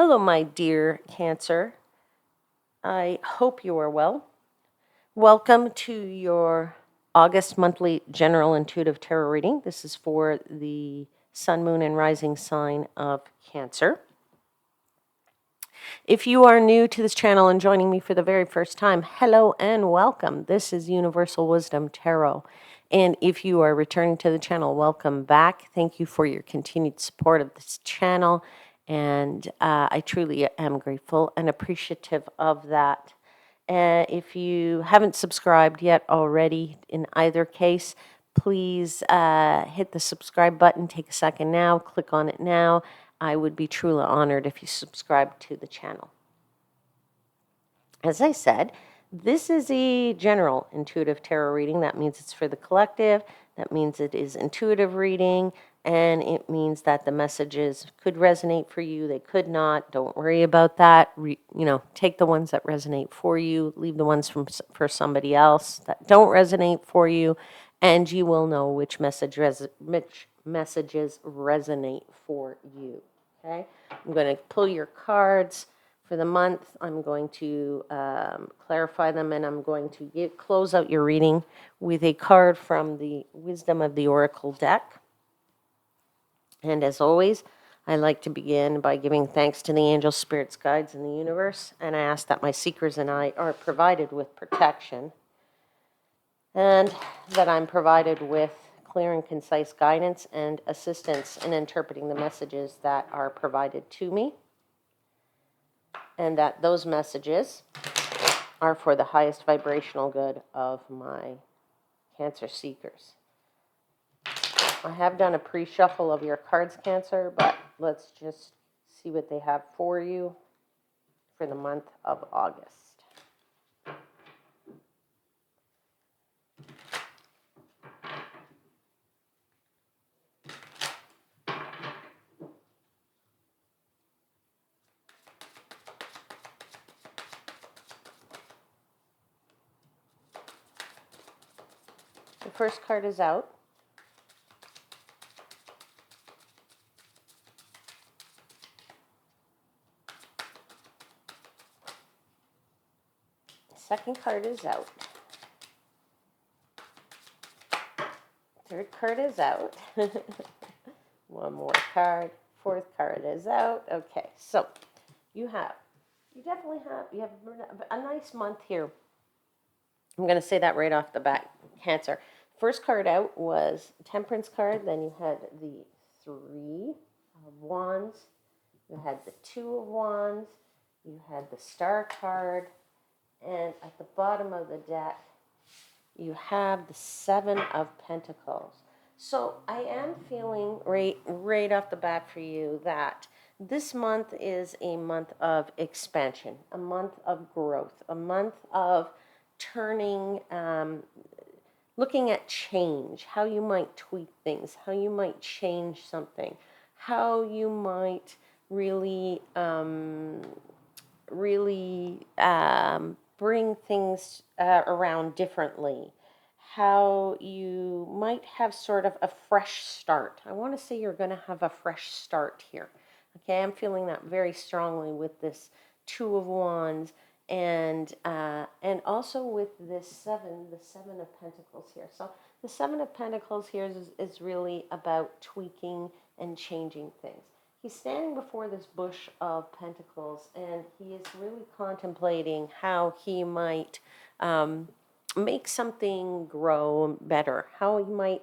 Hello, my dear Cancer. I hope you are well. Welcome to your August monthly general intuitive tarot reading. This is for the sun, moon, and rising sign of Cancer. If you are new to this channel and joining me for the very first time, hello and welcome. This is Universal Wisdom Tarot. And if you are returning to the channel, welcome back. Thank you for your continued support of this channel. And I truly am grateful and appreciative of that. If you haven't subscribed yet already, in either case, please hit the subscribe button. Take a second now, click on it now. I would be truly honored if you subscribe to the channel. As I said, this is a general intuitive tarot reading. That means it's for the collective. That means it is intuitive reading. And it means that the messages could resonate for you. They could not. Don't worry about that. Take the ones that resonate for you. Leave the ones for somebody else that don't resonate for you. And you will know which messages resonate for you. Okay? I'm going to pull your cards for the month. I'm going to clarify them, and I'm going to close out your reading with a card from the Wisdom of the Oracle deck. And as always, I like to begin by giving thanks to the angels, spirits, guides, and the universe. And I ask that my seekers and I are provided with protection, and that I'm provided with clear and concise guidance and assistance in interpreting the messages that are provided to me, and that those messages are for the highest vibrational good of my Cancer seekers. I have done a pre-shuffle of your cards, Cancer, but let's just see what they have for you for the month of August. The first card is out. The second card is out. Third card is out. One more card. Fourth card is out. Okay, so you have a nice month here. I'm going to say that right off the bat, Cancer. First card out was Temperance card. Then you had the Three of Wands. You had the Two of Wands. You had the Star card. And at the bottom of the deck, you have the Seven of Pentacles. So I am feeling right off the bat for you that this month is a month of expansion, a month of growth, a month of turning, looking at change, how you might tweak things, how you might change something, how you might really bring things around differently, how you might have sort of a fresh start. I want to say you're going to have a fresh start here. Okay, I'm feeling that very strongly with this Two of Wands, and also with this the Seven of Pentacles here. So the Seven of Pentacles here is really about tweaking and changing things. He's standing before this bush of pentacles, and he is really contemplating how he might make something grow better, how he might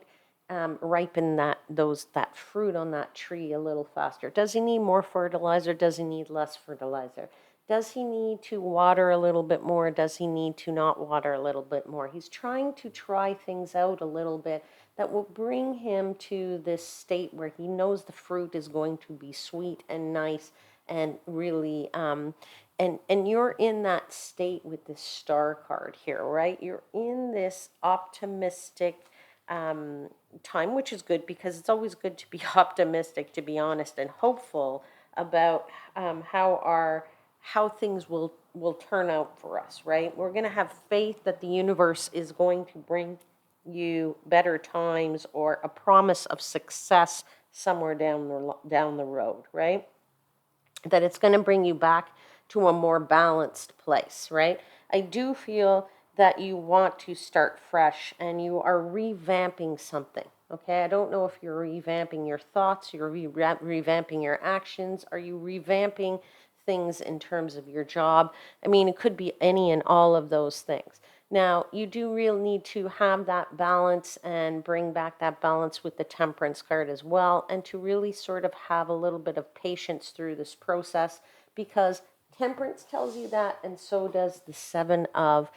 ripen that fruit on that tree a little faster. Does he need more fertilizer? Does he need less fertilizer? Does he need to water a little bit more? Does he need to not water a little bit more? He's trying to try things out a little bit that will bring him to this state where he knows the fruit is going to be sweet and nice and really and you're in that state with this Star card here, right? You're in this optimistic time, which is good because it's always good to be optimistic, to be honest, and hopeful about how things will turn out for us, right? We're going to have faith that the universe is going to bring you better times or a promise of success somewhere down the road, right? that it's going to bring you back to a more balanced place, right? I do feel that you want to start fresh and you are revamping something. Okay, I don't know if you're revamping your thoughts, you're revamping your actions, are you revamping things in terms of your job? I mean, it could be any and all of those things. Now, you do really need to have that balance and bring back that balance with the Temperance card as well, and to really sort of have a little bit of patience through this process, because Temperance tells you that, and so does the Seven of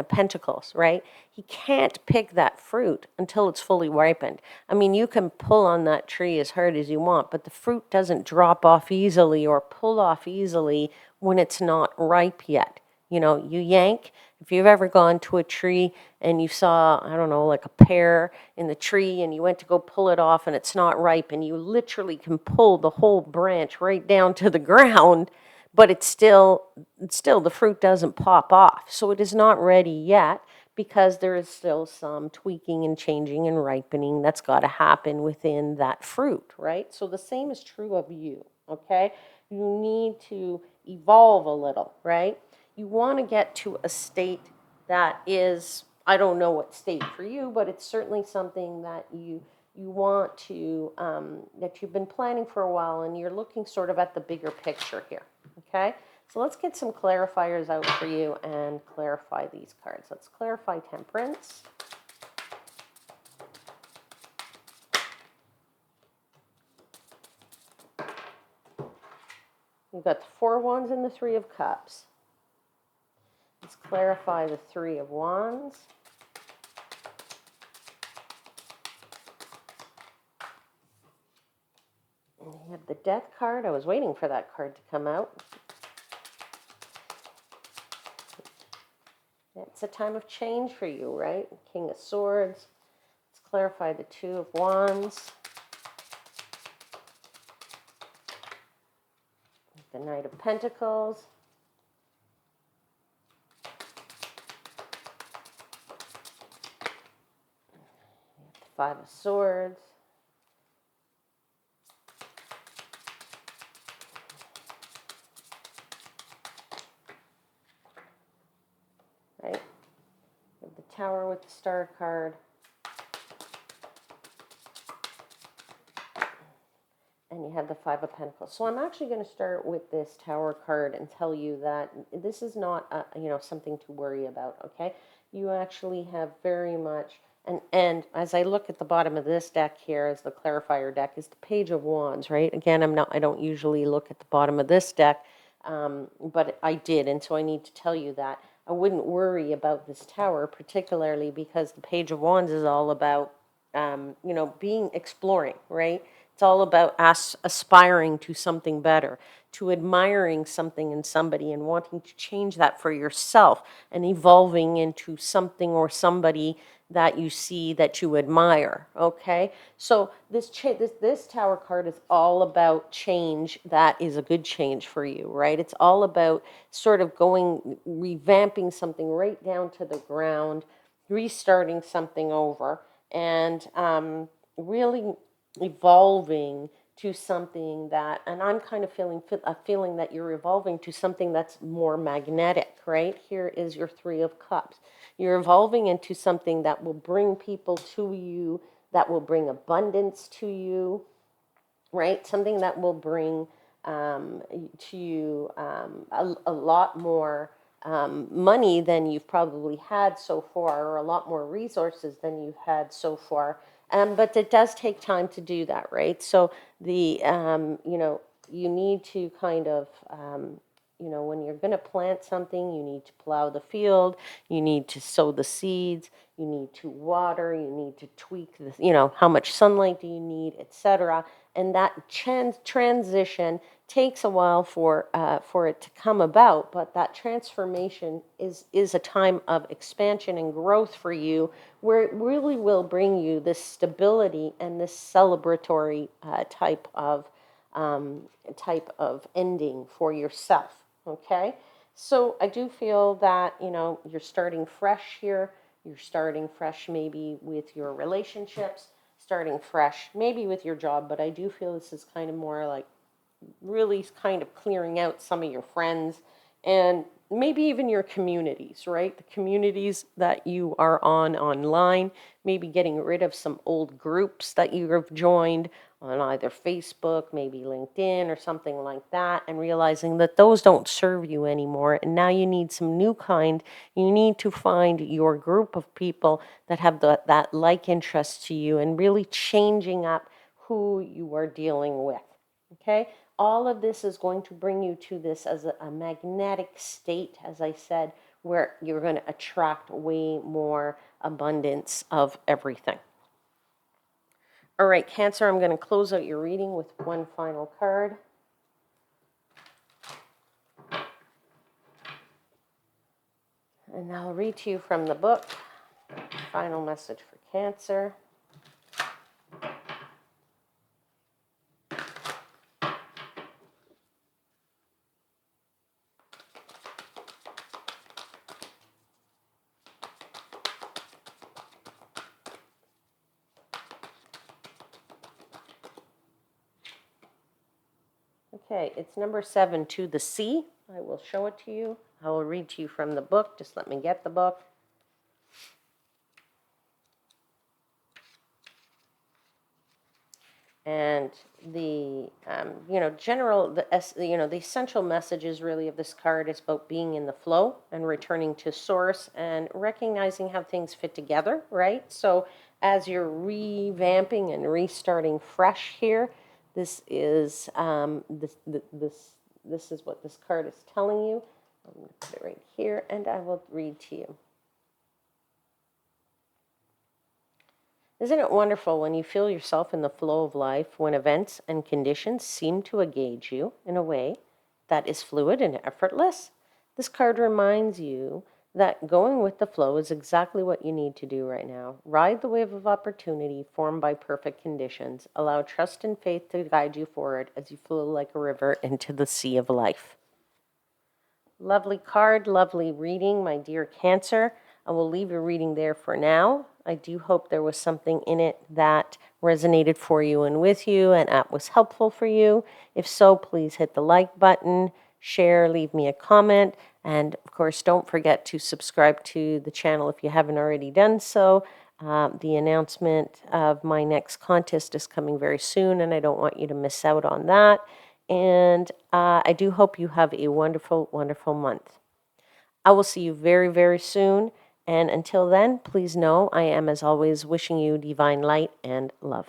Pentacles, right? He can't pick that fruit until it's fully ripened. I mean, you can pull on that tree as hard as you want, but the fruit doesn't drop off easily or pull off easily when it's not ripe yet. You know, you yank. If you've ever gone to a tree and you saw, I don't know, like a pear in the tree and you went to go pull it off and it's not ripe, and you literally can pull the whole branch right down to the ground, but it's still the fruit doesn't pop off. So it is not ready yet, because there is still some tweaking and changing and ripening that's got to happen within that fruit, right? So the same is true of you, okay? You need to evolve a little, right? You want to get to a state that is, I don't know what state for you, but it's certainly something that you want to, that you've been planning for a while, and you're looking sort of at the bigger picture here, okay? So let's get some clarifiers out for you and clarify these cards. Let's clarify Temperance. We've got the Four of Wands and the Three of Cups. Let's clarify the Three of Wands. We have the Death card. I was waiting for that card to come out. It's a time of change for you, right? King of Swords. Let's clarify the Two of Wands. The Knight of Pentacles. The Five of Swords. Right? We have the Tower with the Star card. And you have the Five of Pentacles. So I'm actually going to start with this Tower card and tell you that this is not, something to worry about, okay? You actually have very much, and as I look at the bottom of this deck here, as the clarifier deck, is the Page of Wands, right? Again, I don't usually look at the bottom of this deck, but I did, and so I need to tell you that. I wouldn't worry about this Tower, particularly because the Page of Wands is all about, being exploring, right? It's all about us aspiring to something better, to admiring something in somebody and wanting to change that for yourself and evolving into something or somebody that you see that you admire, okay? So this Tower card is all about change that is a good change for you, right? It's all about sort of revamping something right down to the ground, restarting something over, and really evolving to something that, and I'm kind of feeling a feeling that you're evolving to something that's more magnetic, right? Here is your Three of Cups. You're evolving into something that will bring people to you, that will bring abundance to you, right? Something that will bring to you a lot more money than you've probably had so far, or a lot more resources than you've had so far. But it does take time to do that, right? So you need to kind of, when you're going to plant something, you need to plow the field, you need to sow the seeds, you need to water, you need to tweak the, how much sunlight do you need, etc. And that transition takes a while for it to come about, but that transformation is a time of expansion and growth for you, where it really will bring you this stability and this celebratory type of ending for yourself. Okay, so I do feel that you're starting fresh here. You're starting fresh maybe with your relationships. starting fresh, maybe with your job, but I do feel this is kind of more like really kind of clearing out some of your friends and maybe even your communities, right? The communities that you are on online, maybe getting rid of some old groups that you have joined on either Facebook, maybe LinkedIn or something like that, and realizing that those don't serve you anymore. And now you need some new kind. You need to find your group of people that have that like interest to you and really changing up who you are dealing with. Okay, all of this is going to bring you to this as a magnetic state, as I said, where you're going to attract way more abundance of everything. All right, Cancer, I'm going to close out your reading with one final card. And I'll read to you from the book, Final Message for Cancer. Okay, it's number 7, To the Sea. I will show it to you. I will read to you from the book. Just let me get the book. And the the essential messages really of this card is about being in the flow and returning to source and recognizing how things fit together, right? So as you're revamping and restarting fresh here, this is this is what this card is telling you. I'm going to put it right here, and I will read to you. Isn't it wonderful when you feel yourself in the flow of life, when events and conditions seem to engage you in a way that is fluid and effortless? This card reminds you that going with the flow is exactly what you need to do right now. Ride the wave of opportunity formed by perfect conditions. Allow trust and faith to guide you forward as you flow like a river into the sea of life. Lovely card, lovely reading, my dear Cancer. I will leave your reading there for now. I do hope there was something in it that resonated for you and with you and that was helpful for you. If so, please hit the like button, share, leave me a comment, and of course, don't forget to subscribe to the channel if you haven't already done so. The announcement of my next contest is coming very soon, and I don't want you to miss out on that. And I do hope you have a wonderful, wonderful month. I will see you very, very soon. And until then, please know I am, as always, wishing you divine light and love.